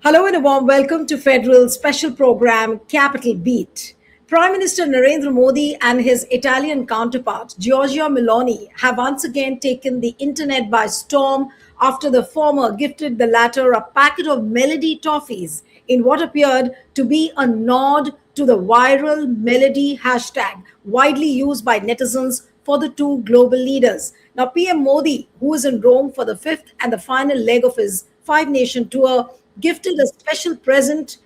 Hello and a warm welcome to Federal's special program Capital Beat. Prime Minister Narendra Modi and his Italian counterpart Giorgia Meloni have once again taken the internet by storm after the former gifted the latter a packet of Melody toffees in what appeared to be a nod to the viral Melody hashtag widely used by netizens for the two global leaders. Now, PM Modi, who is in Rome for the fifth and the final leg of his five-nation tour, gifted a special present,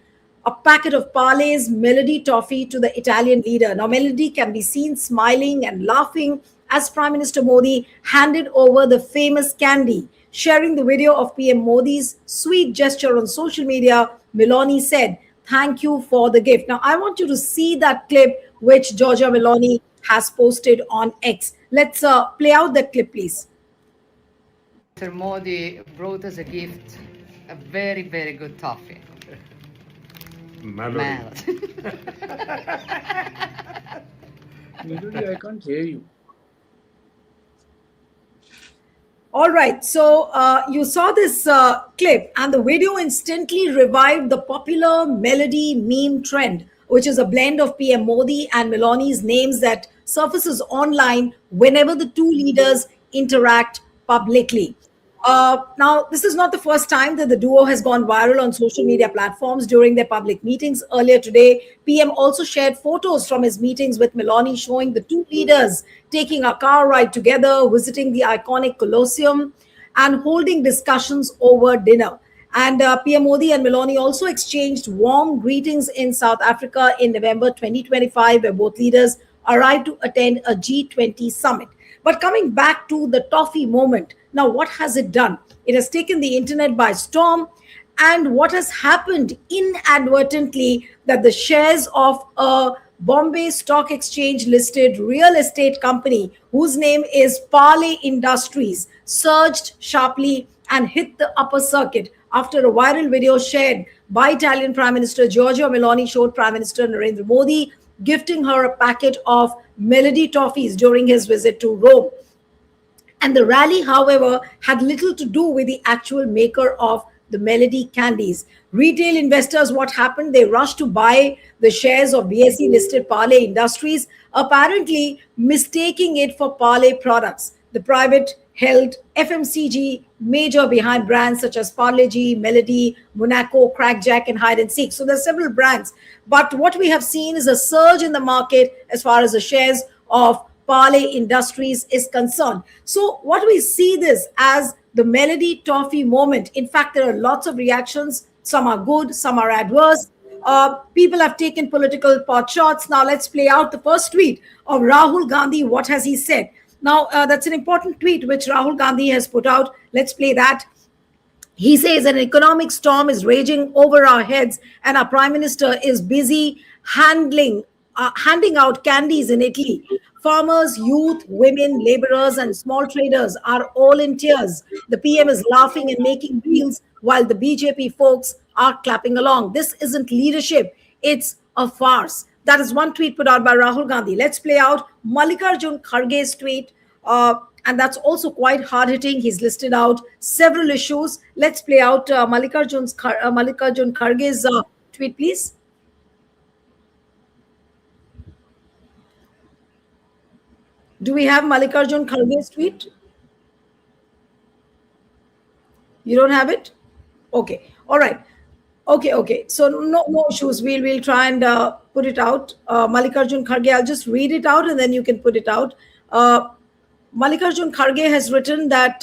a packet of Parle's Melody toffee to the Italian leader. Now, Melody can be seen smiling and laughing as Prime Minister Modi handed over the famous candy. Sharing the video of PM Modi's sweet gesture on social media, Meloni said, "Thank you for the gift." Now, I want you to see that clip which Giorgia Meloni has posted on X. Let's play out that clip, please. Mr. Modi brought us a gift, a very, very good toffee. Melody. Melody, I can't hear you. All right, so you saw this clip, and the video instantly revived the popular Melody meme trend, which is a blend of PM Modi and Meloni's names that surfaces online whenever the two leaders interact publicly. Now, this is not the first time that the duo has gone viral on social media platforms during their public meetings. Earlier today, PM also shared photos from his meetings with Meloni showing the two leaders taking a car ride together, visiting the iconic Colosseum, and holding discussions over dinner. And PM Modi and Meloni also exchanged warm greetings in South Africa in November 2025, where both leaders arrived to attend a G20 summit. But coming back to the toffee moment, now what has it done? It has taken the internet by storm. And what has happened inadvertently that the shares of a Bombay Stock Exchange listed real estate company whose name is Parle Industries surged sharply and hit the upper circuit after a viral video shared by Italian Prime Minister Giorgia Meloni showed Prime Minister Narendra Modi gifting her a packet of Melody toffees during his visit to Rome. And the rally, however, had little to do with the actual maker of the Melody candies. Retail investors, what happened? They rushed to buy the shares of BSE-listed Parle Industries, apparently mistaking it for Parle Products, the private held FMCG major behind brands such as Parle G, Melody, Monaco, Crackjack, and Hide and Seek. So there's several brands. But what we have seen is a surge in the market as far as the shares of Parle Industries is concerned. So what we see this as the Melody toffee moment. In fact, there are lots of reactions. Some are good, some are adverse. People have taken political pot shots. Now let's play out the first tweet of Rahul Gandhi. What has he said? Now, that's an important tweet which Rahul Gandhi has put out. Let's play that. He says an economic storm is raging over our heads and our prime minister is busy handing out candies in Italy. Farmers, youth, women, laborers, and small traders are all in tears. The PM is laughing and making deals while the BJP folks are clapping along. This isn't leadership. It's a farce. That is one tweet put out by Rahul Gandhi. Let's play out Mallikarjun Kharge's tweet. And that's also quite hard-hitting. He's listed out several issues. Let's play out Mallikarjun Kharge's tweet, please. Do we have Mallikarjun Kharge's tweet? You don't have it? Okay. All right. Okay. So no issues. We'll try and put it out. Mallikarjun Kharge, I'll just read it out and then you can put it out. Mallikarjun Kharge has written that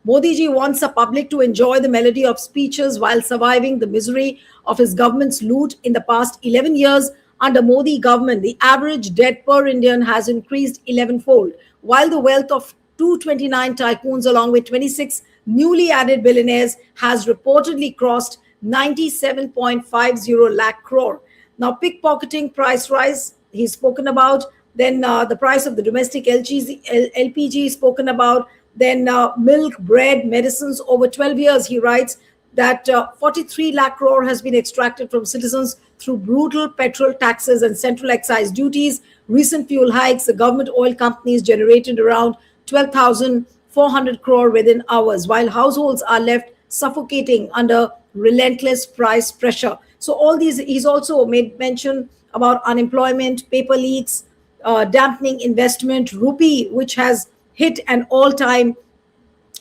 Modi ji wants the public to enjoy the melody of speeches while surviving the misery of his government's loot. In the past 11 years, under Modi government, the average debt per Indian has increased 11-fold, while the wealth of 229 tycoons along with 26 newly added billionaires has reportedly crossed 97.50 lakh crore. Now, pickpocketing price rise, he's spoken about. Then the price of the domestic LPG is spoken about. Then milk, bread, medicines over 12 years, he writes that 43 lakh crore has been extracted from citizens through brutal petrol taxes and central excise duties. Recent fuel hikes, the government oil companies generated around 12,400 crore within hours, while households are left suffocating under relentless price pressure. So all these, he's also made mention about unemployment, paper leaks, dampening investment, rupee, which has hit an all-time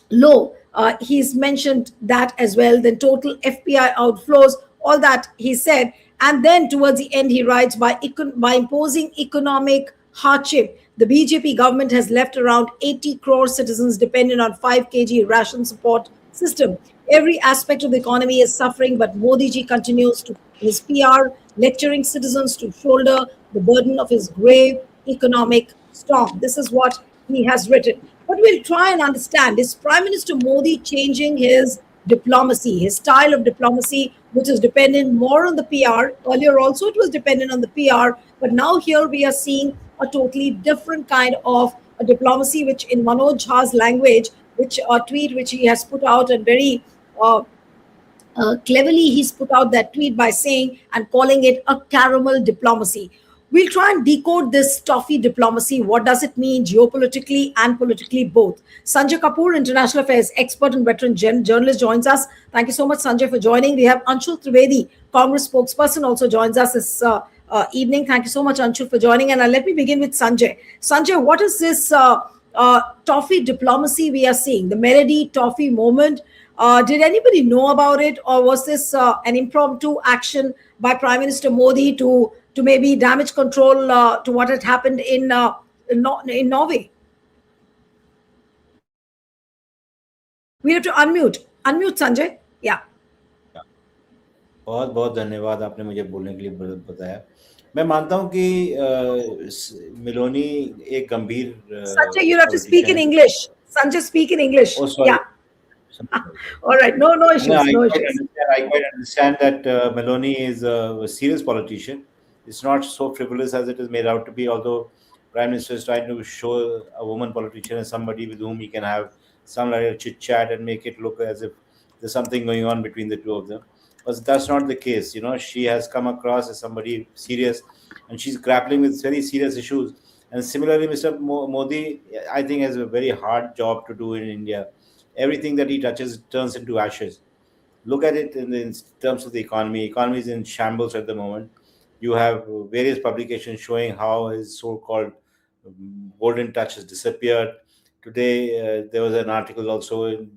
low. He's mentioned that as well. Then total FPI outflows, all that he said. And then towards the end, he writes, by imposing economic hardship, the BJP government has left around 80 crore citizens dependent on 5 kg ration support system. Every aspect of the economy is suffering, but Modi ji continues to his PR, lecturing citizens to shoulder the burden of his grave economic storm. This is what he has written. But we'll try and understand, is Prime Minister Modi changing his diplomacy, his style of diplomacy, which is dependent more on the PR? Earlier also it was dependent on the PR, but now here we are seeing a totally different kind of a diplomacy, which in Manoj Jha's language, which a tweet which he has put out, and very uh, cleverly he's put out that tweet by saying and calling it a caramel diplomacy. We'll try and decode this toffee diplomacy. What does it mean geopolitically and politically both? Sanjay Kapoor, international affairs expert and veteran journalist, joins us. Thank you so much, Sanjay, for joining. We have Anshul Trivedi, Congress spokesperson, also joins us this evening. Thank you so much, Anshul, for joining. And let me begin with Sanjay. Sanjay, what is this toffee diplomacy we are seeing? The Melody toffee moment. Did anybody know about it, or was this an impromptu action by Prime Minister Modi to maybe damage control to what had happened in Norway? We have to unmute Sanjay. Yeah. बहुत बहुत धन्यवाद आपने मुझे बोलने के लिए बताया। मैं मानता हूँ कि मिलोनी एक गंभीर Sanjay, you have to speak in politician है। English. Sanjay, speak in English. Oh, sorry. Yeah. All right. No No, issues. No issues. I quite understand that Meloni is a serious politician. It's not so frivolous as it is made out to be, although Prime Minister is trying to show a woman politician as somebody with whom he can have some like a chit chat and make it look as if there's something going on between the two of them. But that's not the case. You know, she has come across as somebody serious, and she's grappling with very serious issues. And similarly, Mr. Modi, I think, has a very hard job to do in India. Everything that he touches turns into ashes. Look at it in terms of the economy. Economy is in shambles at the moment. You have various publications showing how his so-called golden touch has disappeared. Today, there was an article also.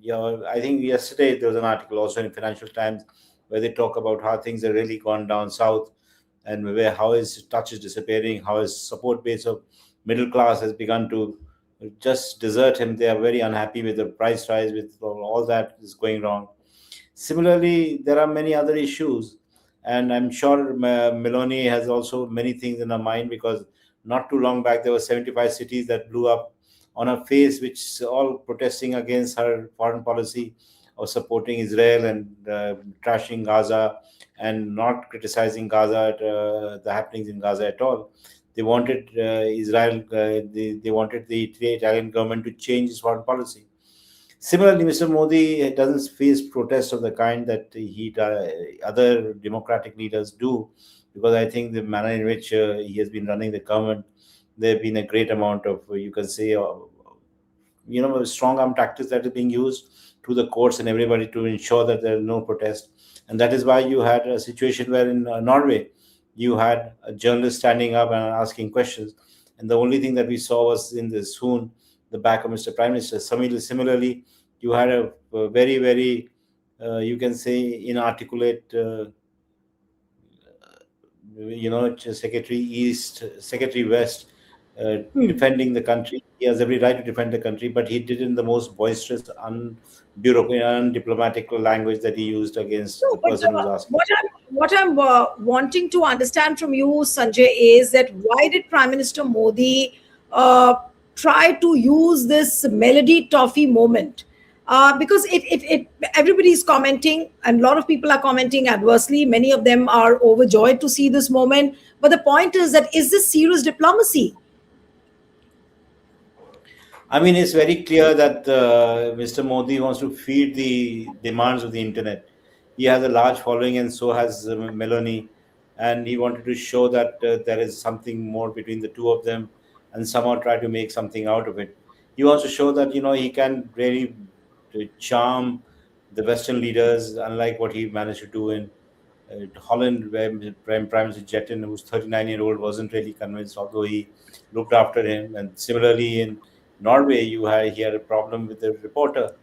I think yesterday there was an article also in Financial Times where they talk about how things have really gone down south, and where how his touch is disappearing, how his support base of middle class has begun to just desert him. They are very unhappy with the price rise, with all that is going wrong. Similarly, there are many other issues, and I'm sure Meloni has also many things in her mind, because not too long back there were 75 cities that blew up on her face, which all protesting against her foreign policy of supporting Israel and trashing Gaza and not criticizing Gaza, the happenings in Gaza at all. They wanted Israel, they wanted the Italian government to change its foreign policy. Similarly, Mr. Modi doesn't face protests of the kind that other democratic leaders do, because I think the manner in which he has been running the government, there have been a great amount of, you can say, strong arm tactics that are being used to the courts and everybody to ensure that there are no protests. And that is why you had a situation where in Norway, you had a journalist standing up and asking questions. And the only thing that we saw was in the swoon, the back of Mr. Prime Minister. Similarly, you had a very, very, you can say, inarticulate, Secretary East, Secretary West, defending the country. He has every right to defend the country, but he did it in the most boisterous, undiplomatic language that he used against No, the but person who's asking. what I'm wanting to understand from you, Sanjay, is that why did Prime Minister Modi try to use this Melody Toffee moment? Because everybody is commenting, and a lot of people are commenting adversely. Many of them are overjoyed to see this moment. But the point is this serious diplomacy? I mean, it's very clear that Mr. Modi wants to feed the demands of the internet. He has a large following, and so has Meloni, and he wanted to show that there is something more between the two of them, and somehow try to make something out of it. He wants to show that he can really charm the Western leaders, unlike what he managed to do in Holland, where Prime Minister Jetten, who's 39-year-old, wasn't really convinced, although he looked after him. And similarly, in Norway, he had a problem with the reporter.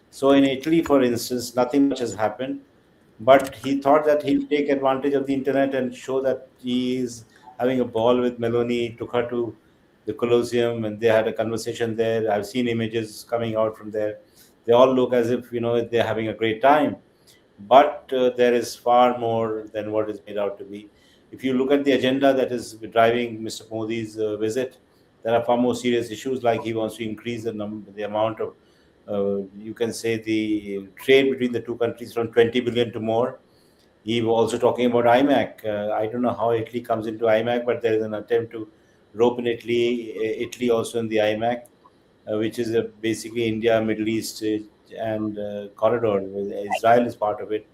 So in Italy, for instance, nothing much has happened, but he thought that he'll take advantage of the internet and show that he is having a ball with Meloni. He took her to the Colosseum, and they had a conversation there. I've seen images coming out from there. They all look as if they're having a great time, but there is far more than what is made out to be. If you look at the agenda that is driving Mr. Modi's visit, there are far more serious issues, like he wants to increase the amount of, you can say, the trade between the two countries from 20 billion to more. He was also talking about IMAC. I don't know how Italy comes into IMAC, but there is an attempt to rope in Italy also in the IMAC, which is basically India, Middle East, and corridor. Israel is part of it,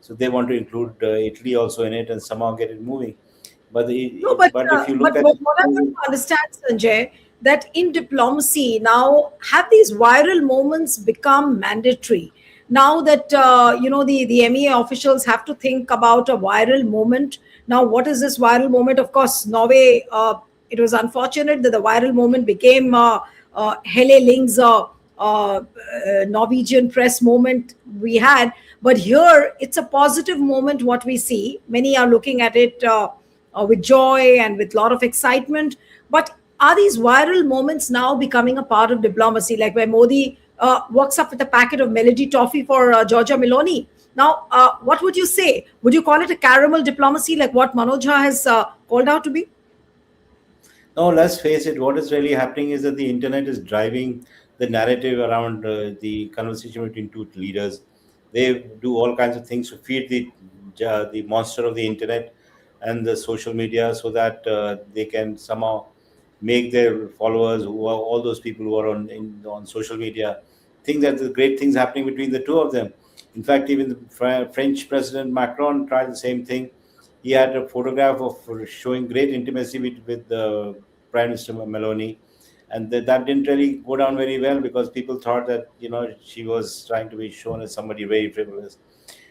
so they want to include Italy also in it and somehow get it moving. But No, but but if you but look at what I want to understand, Sanjay, that in diplomacy now have these viral moments become mandatory? Now that the MEA officials have to think about a viral moment. Now, what is this viral moment? Of course, Norway. It was unfortunate that the viral moment became Helle Ling's Norwegian press moment we had. But here, it's a positive moment. What we see, many are looking at it with joy and with a lot of excitement. But are these viral moments now becoming a part of diplomacy, like where Modi walks up with a packet of Melody toffee for Giorgia Meloni? Now, what would you say? Would you call it a caramel diplomacy, like what Manoj Jha has called out to be? No, let's face it, what is really happening is that the internet is driving the narrative around the conversation between two leaders. They do all kinds of things to feed the monster of the internet and the social media, so that they can somehow make their followers, who are all those people who are on social media, think that there's great things happening between the two of them. In fact, even the French President Macron tried the same thing. He had a photograph of showing great intimacy with the Prime Minister Meloni, and that didn't really go down very well, because people thought that she was trying to be shown as somebody very frivolous.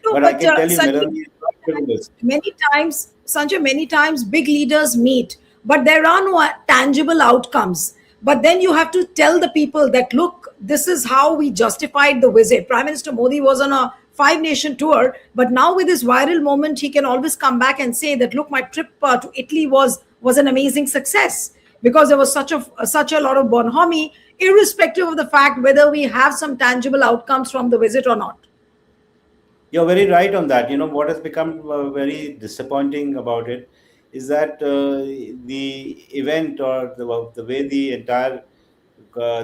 No, But I but can tell you, Sanjay, Meloni is not frivolous. many times, Sanjay, many times big leaders meet, but there are no tangible outcomes. But then you have to tell the people that, look, this is how we justified the visit. Prime Minister Modi was on a five-nation tour, but now with this viral moment, he can always come back and say that, look, my trip to Italy was an amazing success, because there was such a lot of bonhomie, irrespective of the fact whether we have some tangible outcomes from the visit or not. You're very right on that. What has become very disappointing about it is that the event, or the way the entire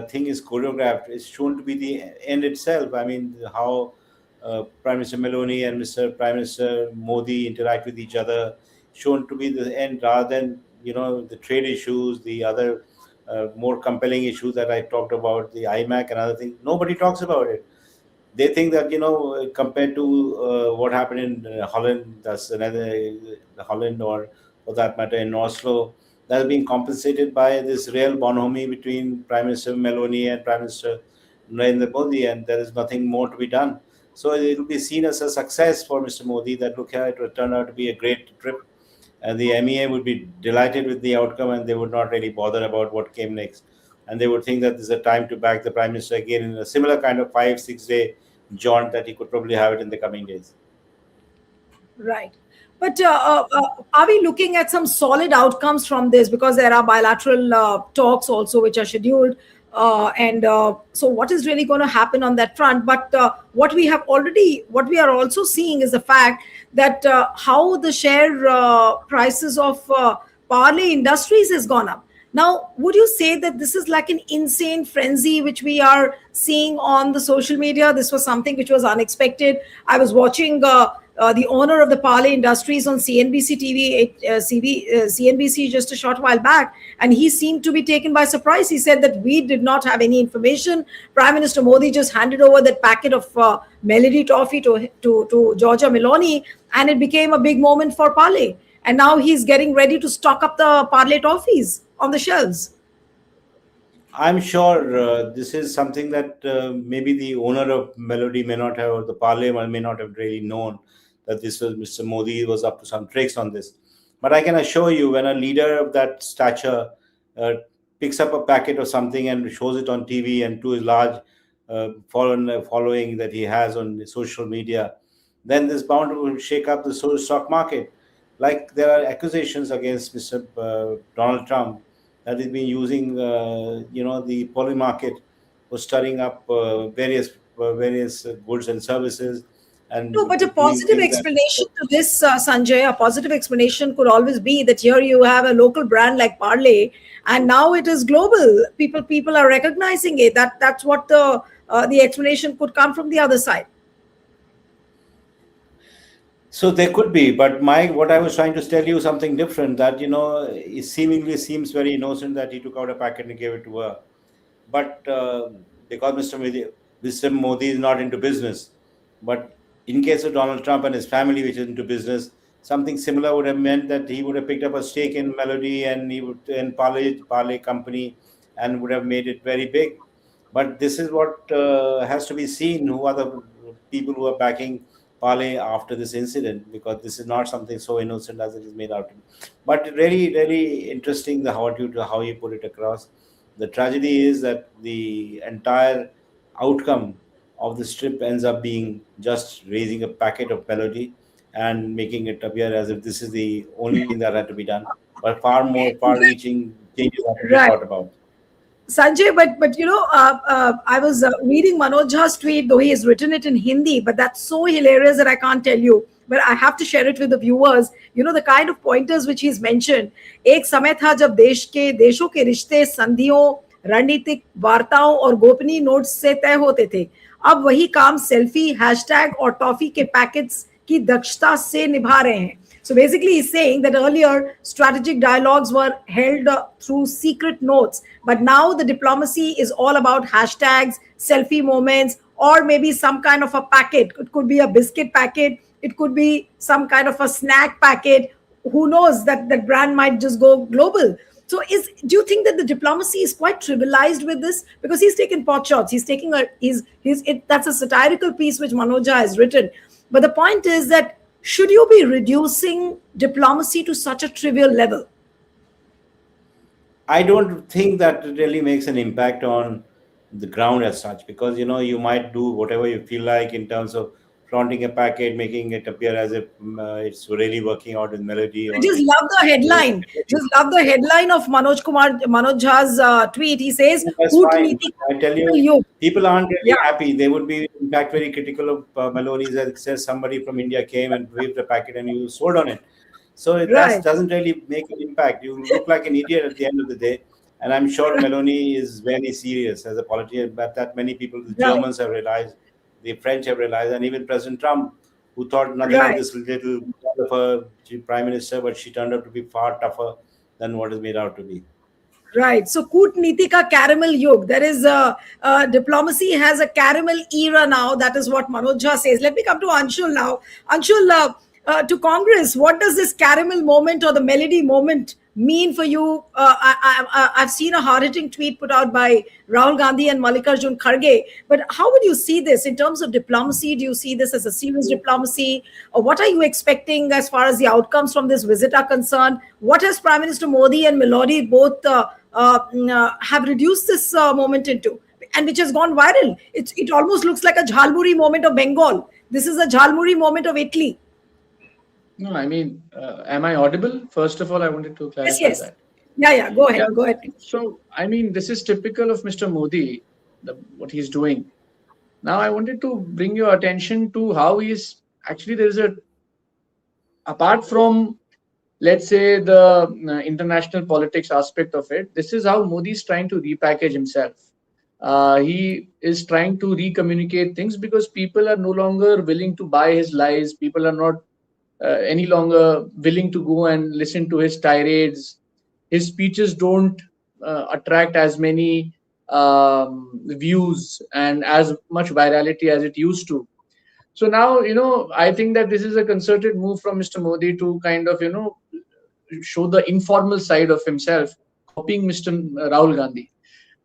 thing is choreographed, is shown to be the end itself. I mean, how Prime Minister Meloni and Mr. Prime Minister Modi interact with each other, shown to be the end, rather than the trade issues, the other more compelling issues that I talked about, the IMAC and other things. Nobody talks about it. They think that compared to what happened in Holland, that's another Holland, or for that matter in Oslo, that's being compensated by this real bonhomie between Prime Minister Meloni and Prime Minister Narendra Modi, and there is nothing more to be done. So it will be seen as a success for Mr. Modi, that look here, it will turn out to be a great trip, and the MEA would be delighted with the outcome, and they would not really bother about what came next. And they would think that there's a time to back the Prime Minister again in a similar kind of 5 6 day jaunt that he could probably have it in the coming days. Right. But are we looking at some solid outcomes from this? Because there are bilateral talks also which are scheduled. And so, what is really going to happen on that front? But what we are also seeing is the fact that how the share prices of Parle Industries has gone up. Now, would you say that this is like an insane frenzy which we are seeing on the social media? This was something which was unexpected. I was watching the owner of the Parle Industries on CNBC TV, CNBC just a short while back, and he seemed to be taken by surprise. He said that we did not have any information. Prime Minister Modi just handed over that packet of Melody toffee to Giorgia Meloni, and it became a big moment for Parle. And now he's getting ready to stock up the Parle toffees on the shelves. I'm sure this is something that maybe the owner of Melody may not have, or the Parle may not have really known that this was Mr. Modi was up to some tricks on this. But I can assure you, when a leader of that stature uh, picks up a packet or something and shows it on TV, and to his large following that he has on social media, then this bound to shake up the stock market. Like there are accusations against Mr. Donald Trump that he's been using, the poly market for stirring up various goods and services, No, but a and doing positive things that. explanation to this, Sanjay, a positive explanation could always be that here you have a local brand like Parle, and now it is global. People are recognizing it. That's what the explanation could come from the other side. So there could be, but my what I was trying to tell you something different. That it seemingly seems very innocent that he took out a packet and gave it to her, but because Mr. Modi is not into business, but in case of Donald Trump and his family, which is into business, something similar would have meant that he would have picked up a stake in Melody, and he would in Parle company, and would have made it very big. But this is what has to be seen. Who are the people who are backing Parle after this incident? Because this is not something so innocent as it is made out to be. But really, really interesting the how you put it across. The tragedy is that the entire outcome of the strip ends up being just raising a packet of Melody and making it appear as if this is the only thing that had to be done. But far more far-reaching changes have to be Right. thought about. Sanjay, but I was reading Manoj Jha's tweet, though he has written it in Hindi, but that's so hilarious that I can't tell you. But I have to share it with the viewers. You know the kind of pointers which he's mentioned. एक समय था जब देशों के रिश्ते संधियों, रणनीतिक वार्ताओं और गोपनीय नोट्स से तय होते थे. अब वही काम सेल्फी, हैशटैग और टॉफी के पैकेट्स की दक्षता से निभा रहे हैं. So basically, he's saying that earlier strategic dialogues were held through secret notes, but now the diplomacy is all about hashtags, selfie moments, or maybe some kind of a packet. It could be a biscuit packet, it could be some kind of a snack packet. Who knows that that brand might just go global. So, do you think that the diplomacy is quite trivialized with this? Because he's taken pot shots. He's taking that's a satirical piece which Manoja has written. But the point is that should you be reducing diplomacy to such a trivial level? I don't think that really makes an impact on the ground as such, because you might do whatever you feel like in terms of flaunting a packet, making it appear as if it's really working out with Melody I or just with. love the headline. Just love the headline of Manoj Jha's tweet. He says, That's fine. "Kootaniti I tell ka you, yug." people aren't really Yeah, happy. They would be, in fact, very critical of Melody. That says somebody from India came and waved the packet and you sold on it. So that right, doesn't really make an impact. You look like an idiot at the end of the day. And I'm sure Meloni is very serious as a politician, but that many people, the right, Germans have realized, the French have realized, and even President Trump, who thought nothing of right. this little of a prime minister, but she turned out to be far tougher than what is made out to be. Right. So Kootaniti ka caramel yug. There is diplomacy has a caramel era now. That is what Manoj Jha says. Let me come to Anshul now. Anshul, to Congress, what does this caramel moment or the melody moment mean for you? I've seen a hard-hitting tweet put out by Rahul Gandhi and Mallikarjun Kharge. But how would you see this in terms of diplomacy? Do you see this as a serious diplomacy? Or what are you expecting as far as the outcomes from this visit are concerned? What has Prime Minister Modi and Melodi both have reduced this moment into? And which has gone viral. It almost looks like a Jhalmuri moment of Bengal. This is a Jhalmuri moment of Italy. No, I mean, am I audible? First of all, I wanted to Yes, clarify yes. that. Yeah. Go Yeah. ahead. Go ahead. So, I mean, this is typical of Mr. Modi, what he's doing. Now, I wanted to bring your attention to how he's actually, apart from, let's say, the international politics aspect of it, this is how Modi is trying to repackage himself. He is trying to recommunicate things because people are no longer willing to buy his lies. People are not any longer willing to go and listen to his tirades. His speeches don't attract as many views and as much virality as it used to. So now, I think that this is a concerted move from Mr. Modi to kind of, show the informal side of himself, copying Mr. Rahul Gandhi.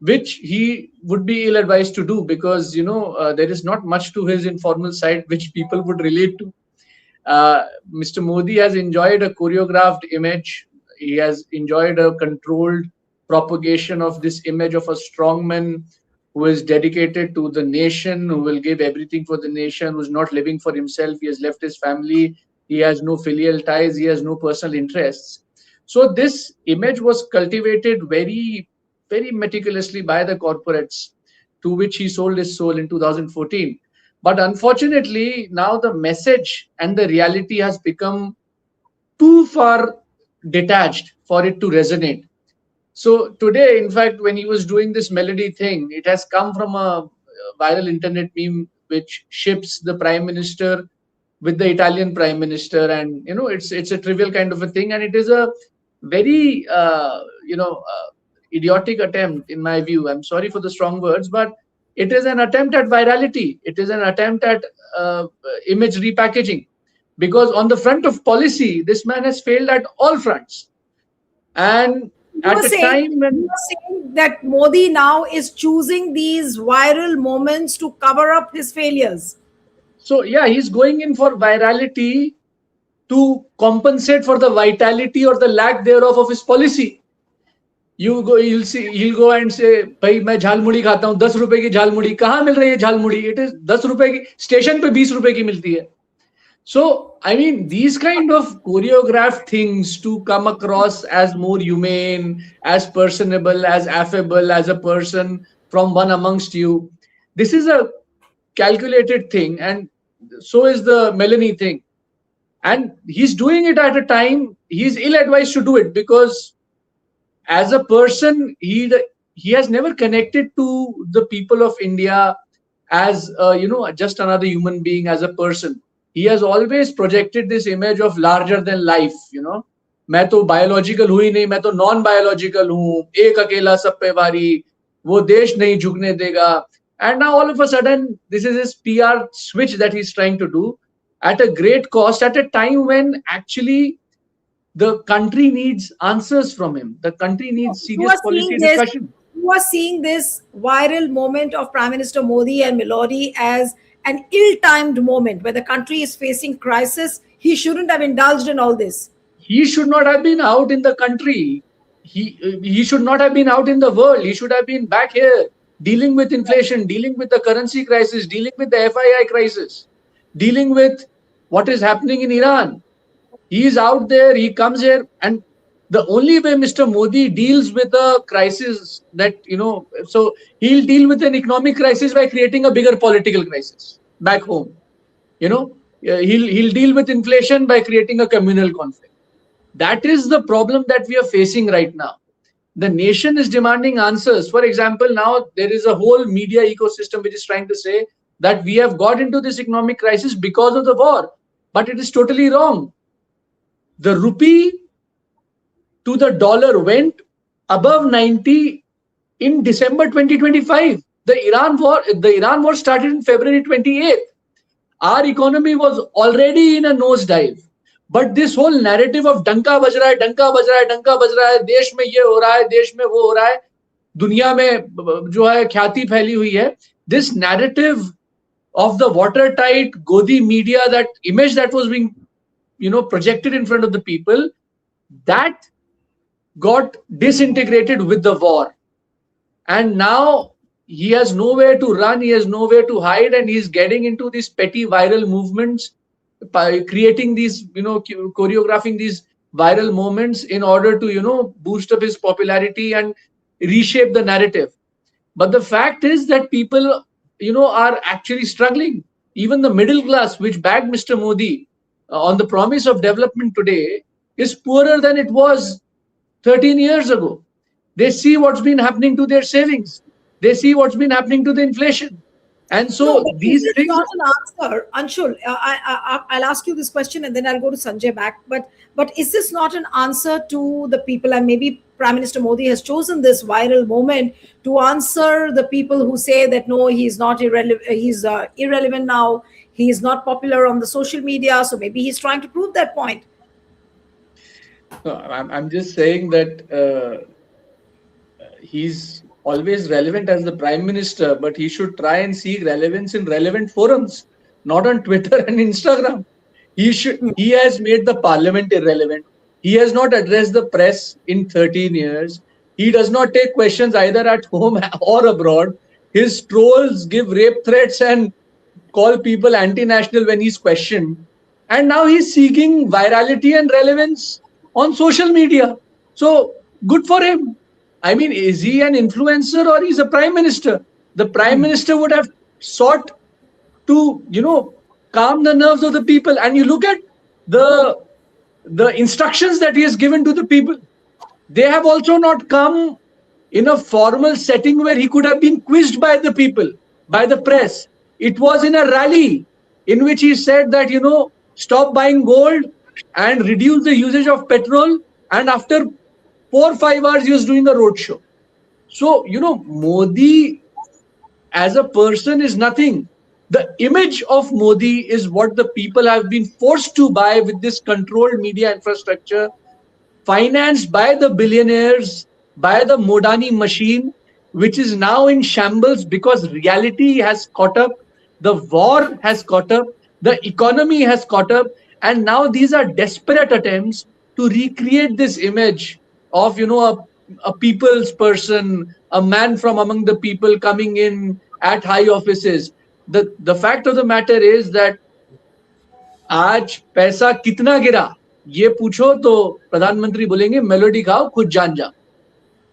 which he would be ill-advised to do, because there is not much to his informal side which people would relate to. Mr. Modi has enjoyed a choreographed image. He has enjoyed a controlled propagation of this image of a strongman who is dedicated to the nation, who will give everything for the nation, who's not living for himself. He has left his family. He has no filial ties. He has no personal interests. So this image was cultivated very, very meticulously by the corporates, to which he sold his soul in 2014. But unfortunately, now the message and the reality has become too far detached for it to resonate. So today, in fact, when he was doing this Melody thing, it has come from a viral internet meme which ships the Prime Minister with the Italian Prime Minister, and it's a trivial kind of a thing, and it is a very idiotic attempt, in my view. I'm sorry for the strong words, but it is an attempt at virality. It is an attempt at image repackaging, because on the front of policy, this man has failed at all fronts. And at a time when you are saying that Modi now is choosing these viral moments to cover up his failures. so yeah, he's going in for virality to compensate for the vitality or the lack thereof of his policy. He'll go and say, भाई मैं झाल मुड़ी खाता हूँ, 10 रुपए की झाल मुड़ी कहाँ मिल रही है? झाल मुड़ी, it is 10 रुपए की, स्टेशन पे 20 रुपए की मिलती है. So, I mean, these kind of choreographed things to come across as more humane, as personable, as affable, as a person from one amongst you, this is a calculated thing, and so is the Melanie thing. And he's doing it at a time he's ill-advised to do it, because as a person, he has never connected to the people of India as just another human being, as a person. He has always projected this image of larger than life. मैं तो biological हूँ ही नहीं, मैं तो non biological हूँ, एक अकेला सब पे भारी, वो देश नहीं झुकने देगा. And now all of a sudden, this is his PR switch that he's trying to do at a great cost, at a time when actually the country needs answers from him. The country needs serious policy discussion. You are seeing this viral moment of Prime Minister Modi and Melodi as an ill-timed moment where the country is facing crisis. He shouldn't have indulged in all this. He should not have been out in the country. He should not have been out in the world. He should have been back here dealing with inflation, dealing with the currency crisis, dealing with the FII crisis, dealing with what is happening in Iran. He is out there, he comes here, and the only way Mr. Modi deals with a crisis that, so he'll deal with an economic crisis by creating a bigger political crisis back home. He'll deal with inflation by creating a communal conflict. That is the problem that we are facing right now. The nation is demanding answers. For example, now there is a whole media ecosystem which is trying to say that we have got into this economic crisis because of the war. But it is totally wrong. The rupee to the dollar went above 90 in December 2025. The Iran war started in February 28th. Our economy was already in a nosedive. But this whole narrative of डंका बज रहा है, डंका बज रहा है, डंका बज रहा है, देश में ये हो रहा है, देश में वो हो रहा है, दुनिया में जो है ख्याति फैली हुई है. This narrative of the watertight Godi media, that image that was being projected in front of the people, that got disintegrated with the war. And now he has nowhere to run, he has nowhere to hide, and he's getting into these petty viral movements by creating these, choreographing these viral moments in order to, boost up his popularity and reshape the narrative. But the fact is that people, are actually struggling. Even the middle class, which backed Mr. Modi on the promise of development today, is poorer than it was 13 years ago. They see what's been happening to their savings. They see what's been happening to the inflation. And so these things... not an answer, Anshul. I'll ask you this question and then I'll go to Sanjay back. But is this not an answer to the people? And maybe Prime Minister Modi has chosen this viral moment to answer the people who say that no, he's not irrelevant. He's irrelevant now. He is not popular on the social media. So maybe he's trying to prove that point. No, I'm just saying that he's always relevant as the Prime Minister, but he should try and seek relevance in relevant forums, not on Twitter and Instagram. He has made the parliament irrelevant. He has not addressed the press in 13 years. He does not take questions either at home or abroad. His trolls give rape threats and call people anti-national when he's questioned. And now he's seeking virality and relevance on social media. So good for him. I mean, is he an influencer or he's a prime minister? The prime minister would have sought to, calm the nerves of the people. And you look at the instructions that he has given to the people. They have also not come in a formal setting where he could have been quizzed by the people, by the press. It was in a rally in which he said that, stop buying gold and reduce the usage of petrol. And after 4 or 5 hours, he was doing a roadshow. So, Modi as a person is nothing. The image of Modi is what the people have been forced to buy with this controlled media infrastructure, financed by the billionaires, by the Modani machine, which is now in shambles because reality has caught up, the war has caught up, the economy has caught up, and now these are desperate attempts to recreate this image of, a people's person, a man from among the people coming in at high offices. The fact of the matter is that आज पैसा कितना गिरा ये पूछो तो प्रधानमंत्री बोलेंगे melody खाओ खुद जान जाओ.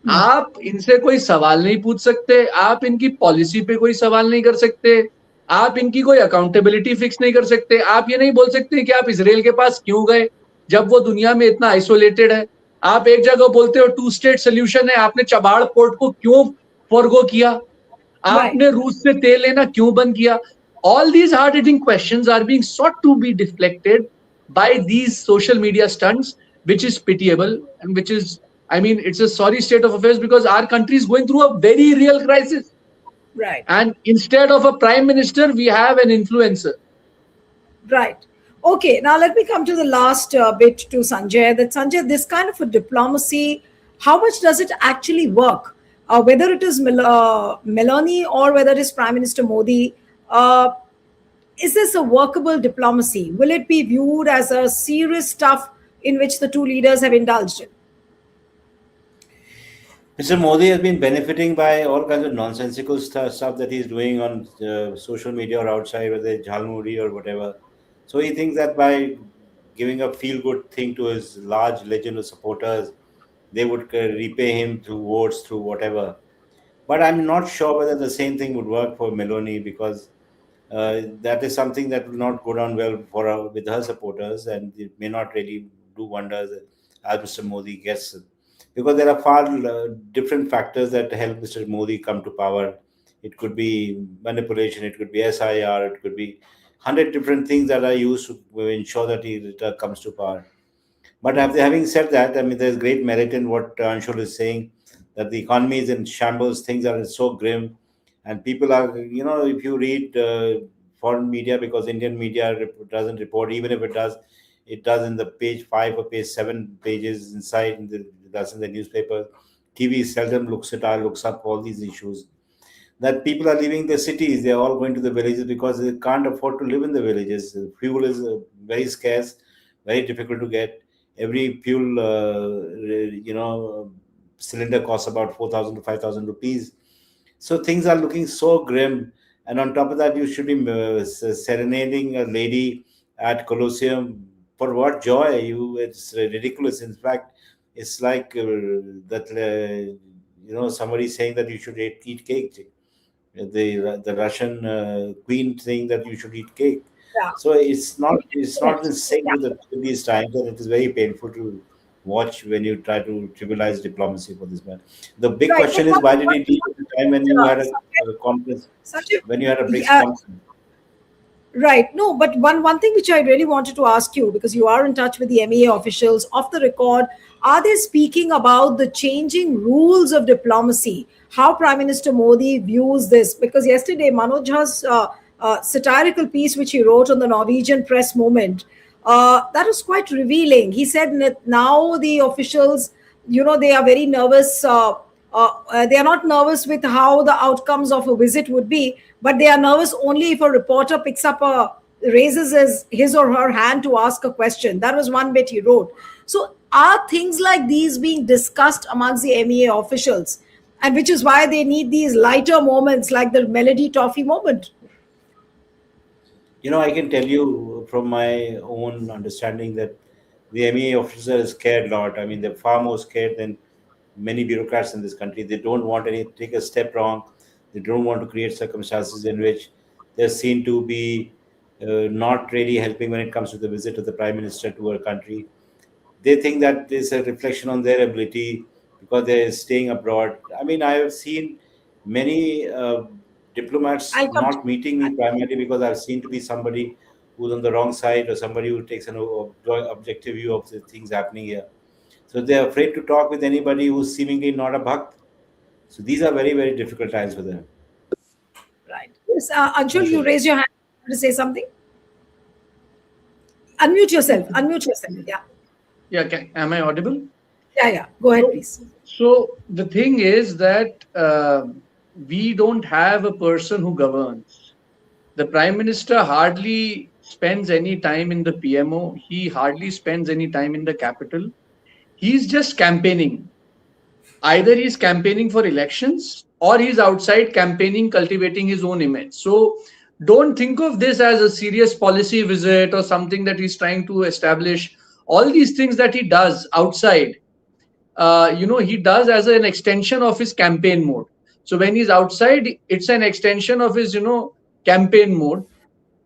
आप इनसे कोई सवाल नहीं पूछ सकते, आप इनकी पॉलिसी पे कोई सवाल नहीं कर सकते, आप इनकी कोई अकाउंटेबिलिटी फिक्स नहीं कर सकते. आप ये नहीं बोल सकते कि आप इसराइल के पास क्यों गए जब वो दुनिया में इतना आइसोलेटेड है. आप एक जगह बोलते हो 2 स्टेट सोल्यूशन है, आपने चबाड़ पोर्ट को क्यों फॉरगो किया, आपने रूस से तेल लेना क्यों बंद किया. All these hard-hitting questions are being sought to be deflected by these social media stunts, which is pitiable and which is, it's a sorry state of affairs because our country is going through a very real crisis. Right. And instead of a prime minister, we have an influencer. Right. Okay. Now let me come to the last bit to Sanjay. That Sanjay, this kind of a diplomacy, how much does it actually work? Whether it is Meloni or whether it is Prime Minister Modi, is this a workable diplomacy? Will it be viewed as a serious stuff in which the two leaders have indulged in? Mr. Modi has been benefiting by all kinds of nonsensical stuff that he's doing on social media or outside, whether it's Jhalmuri or whatever. So he thinks that by giving a feel-good thing to his large legion of supporters, they would repay him through votes, through whatever. But I'm not sure whether the same thing would work for Meloni because that is something that will not go down well for her, with her supporters, and it may not really do wonders as Mr. Modi gets. Because there are far different factors that help Mr. Modi come to power. It could be manipulation, it could be SIR, it could be 100 different things that are used to ensure that he comes to power. But having said that, there's great merit in what Anshul is saying, that the economy is in shambles, things are so grim, and people are, if you read foreign media, because Indian media doesn't report, even if it does in the page 5 or page 7 pages inside, that's in the newspaper. TV seldom looks up all these issues. That people are leaving the cities, they're all going to the villages because they can't afford to live in the villages. Fuel is very scarce, very difficult to get. Every fuel, cylinder costs about 4,000 to 5,000 rupees. So things are looking so grim. And on top of that, you should be serenading a lady at Colosseum. For what joy? It's ridiculous. In fact, it's like somebody saying that you should eat cake. The Russian queen saying that you should eat cake. Yeah. So it's not in sync with these times, and it is very painful to watch when you try to trivialize diplomacy for this man. The big question is, why did he leave at the time when you had a conference, when you had a BRICS conference? Right. No, but one thing which I really wanted to ask you, because you are in touch with the MEA officials off the record, are they speaking about the changing rules of diplomacy? How Prime Minister Modi views this? Because yesterday, Manoj Jha's satirical piece which he wrote on the Norwegian press movement, that was quite revealing. He said that now the officials, they are very nervous They are not nervous with how the outcomes of a visit would be, but they are nervous only if a reporter picks up raises his or her hand to ask a question. That was one bit he wrote. So are things like these being discussed amongst the MEA officials, and which is why they need these lighter moments like the Melody Toffee moment? I can tell you from my own understanding that the MEA officers are scared a lot. I mean, they're far more scared than many bureaucrats in this country. They don't want any take a step wrong. They don't want to create circumstances in which they're seen to be not really helping when it comes to the visit of the prime minister to our country. They think that is a reflection on their ability because they're staying abroad. I mean, I have seen many diplomats I'll come to not meeting me primarily because I've seen to be somebody who's on the wrong side or somebody who takes an objective view of the things happening here. So they're afraid to talk with anybody who's seemingly not a bhakt. So these are very, very difficult times for them. right. Yes, Anshul, you Anshul. raise your hand to say something. Unmute yourself. Unmute yourself. Yeah. Yeah, am I audible? Yeah. Go ahead, please. So the thing is that we don't have a person who governs. The Prime Minister hardly spends any time in the PMO. He hardly spends any time in the capital. He's just campaigning. Either he's campaigning for elections or he's outside campaigning, cultivating his own image. So don't think of this as a serious policy visit or something that he's trying to establish. All these things that he does outside, he does as an extension of his campaign mode. So when he's outside, it's an extension of his, campaign mode.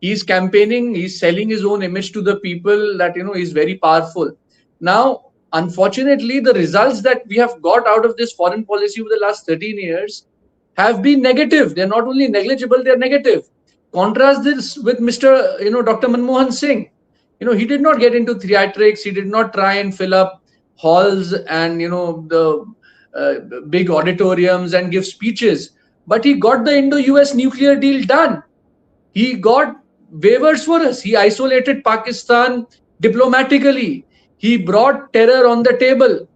He's campaigning, he's selling his own image to the people that, he's very powerful. Now, unfortunately, the results that we have got out of this foreign policy over the last 13 years have been negative. They're not only negligible, they're negative. Contrast this with Mr. Dr. Manmohan Singh. He did not get into theatrics. He did not try and fill up halls and the big auditoriums and give speeches, but he got the Indo-US nuclear deal done. He got waivers for us. He isolated Pakistan diplomatically. He brought terror on the table,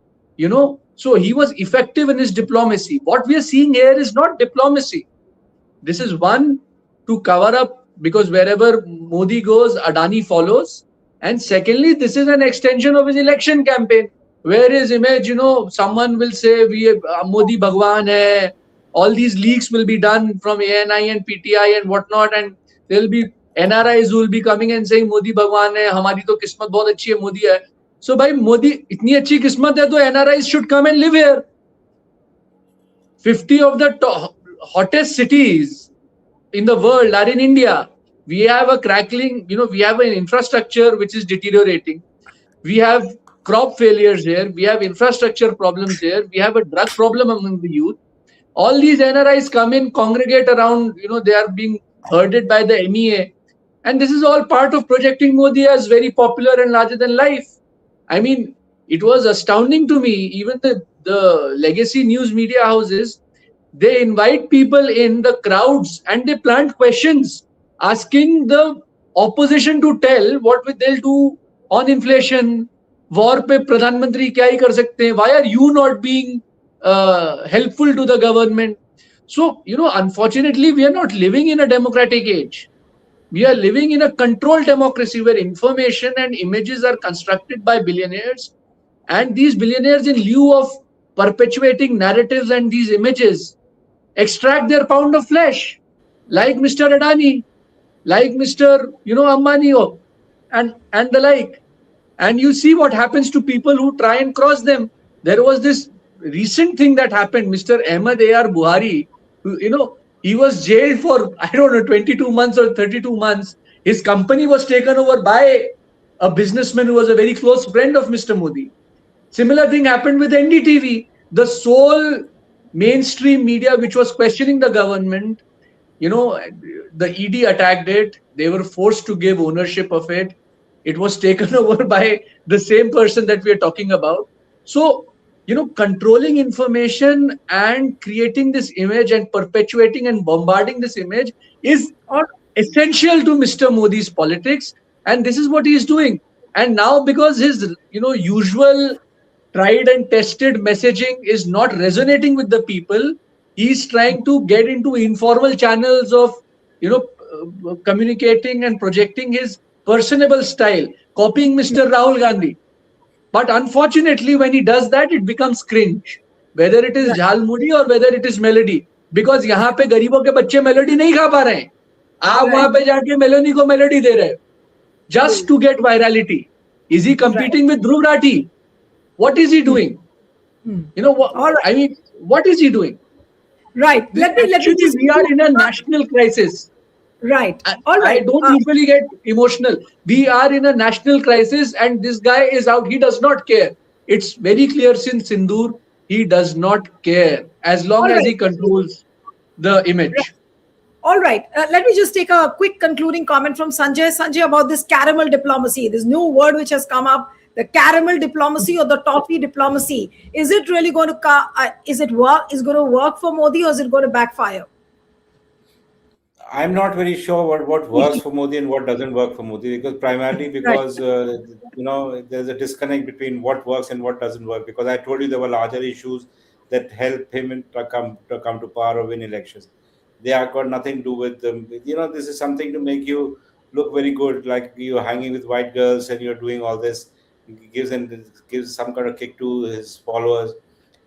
so he was effective in his diplomacy. What we are seeing here is not diplomacy. This is one, to cover up, because wherever Modi goes, Adani follows. And secondly, this is an extension of his election campaign, where his image, someone will say, Modi Bhagwan hai. All these leaks will be done from ANI and PTI and whatnot, and there will be NRIs who will be coming and saying, Modi Bhagwan hai, hamari to kismat bahut achhi hai, Modi hai. So by Modi, itni achhi kismat hai, to NRIs should come and live here. 50 of the hottest cities in the world are in India. We have a crackling, we have an infrastructure which is deteriorating. We have crop failures here. We have infrastructure problems here. We have a drug problem among the youth. All these NRIs come in, congregate around, they are being herded by the MEA. And this is all part of projecting Modi as very popular and larger than life. I mean, it was astounding to me. Even the legacy news media houses, they invite people in the crowds and they plant questions asking the opposition to tell what they'll do on inflation, war pe Pradhan Mantri kya hi kar sakte hain? Why are you not being helpful to the government? So, unfortunately, we are not living in a democratic age. We are living in a controlled democracy where information and images are constructed by billionaires. And these billionaires, in lieu of perpetuating narratives and these images, extract their pound of flesh, like Mr. Adani, like Mr. Ambani, and the like. And you see what happens to people who try and cross them. There was this recent thing that happened. Mr. Ahmed A.R. Buhari, he was jailed for, 22 months or 32 months. His company was taken over by a businessman who was a very close friend of Mr. Modi. Similar thing happened with NDTV. The sole mainstream media which was questioning the government, the ED attacked it. They were forced to give ownership of it. It was taken over by the same person that we are talking about. So, controlling information and creating this image and perpetuating and bombarding this image is essential to Mr. Modi's politics. And this is what he is doing. And now, because his, usual tried and tested messaging is not resonating with the people, he's trying to get into informal channels of, communicating and projecting his personable style, copying Mr. Rahul Gandhi. But unfortunately, when he does that, it becomes cringe. Whether it is Right. Jhalmudi or whether it is Melody. Because यहाँ पे गरीबों के बच्चे melody नहीं खा पा रहे हैं. आप वहां पे जाके मेलोनी को मेलोडी दे रहे हो. Just to get virality. Is he competing with Dhruv Rathi? What is he doing? You know what? All right. I mean, what is he doing? Right. Let me just. We are in a national crisis. Right. All right. I don't usually get emotional. We are in a national crisis, and this guy is out. He does not care. It's very clear since Sindoor, he does not care as long as he controls the image. All right. Let me just take a quick concluding comment from Sanjay. Sanjay, about this caramel diplomacy, this new word which has come up, the caramel diplomacy or the toffee diplomacy. Is it really going to is it going to work for Modi, or is it going to backfire? I'm not very sure what works for Modi and what doesn't work for Modi, because primarily because there's a disconnect between what works and what doesn't work. Because I told you there were larger issues that help him to come to power or win elections. They have got nothing to do with them. This is something to make you look very good, like you're hanging with white girls and you're doing all this. Gives some kind of kick to his followers,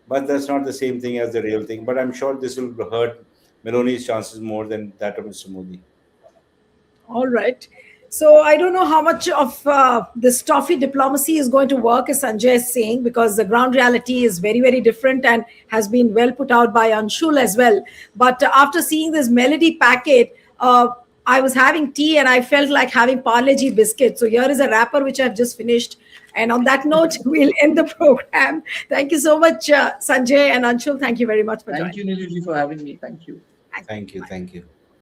but that's not the same thing as the real thing. But I'm sure this will hurt Meloni's chances more than that of Mr. Modi. All right. So I don't know how much of this toffee diplomacy is going to work, as Sanjay is saying, because the ground reality is very, very different and has been well put out by Anshul as well. But after seeing this Melody packet, I was having tea and I felt like having Parle G biscuit. So here is a wrapper which I've just finished. And on that note, we'll end the program. Thank you so much, Sanjay and Anshul. Thank you very much for joining. Thank you, Niluji, for having me. Thank you. Thank you.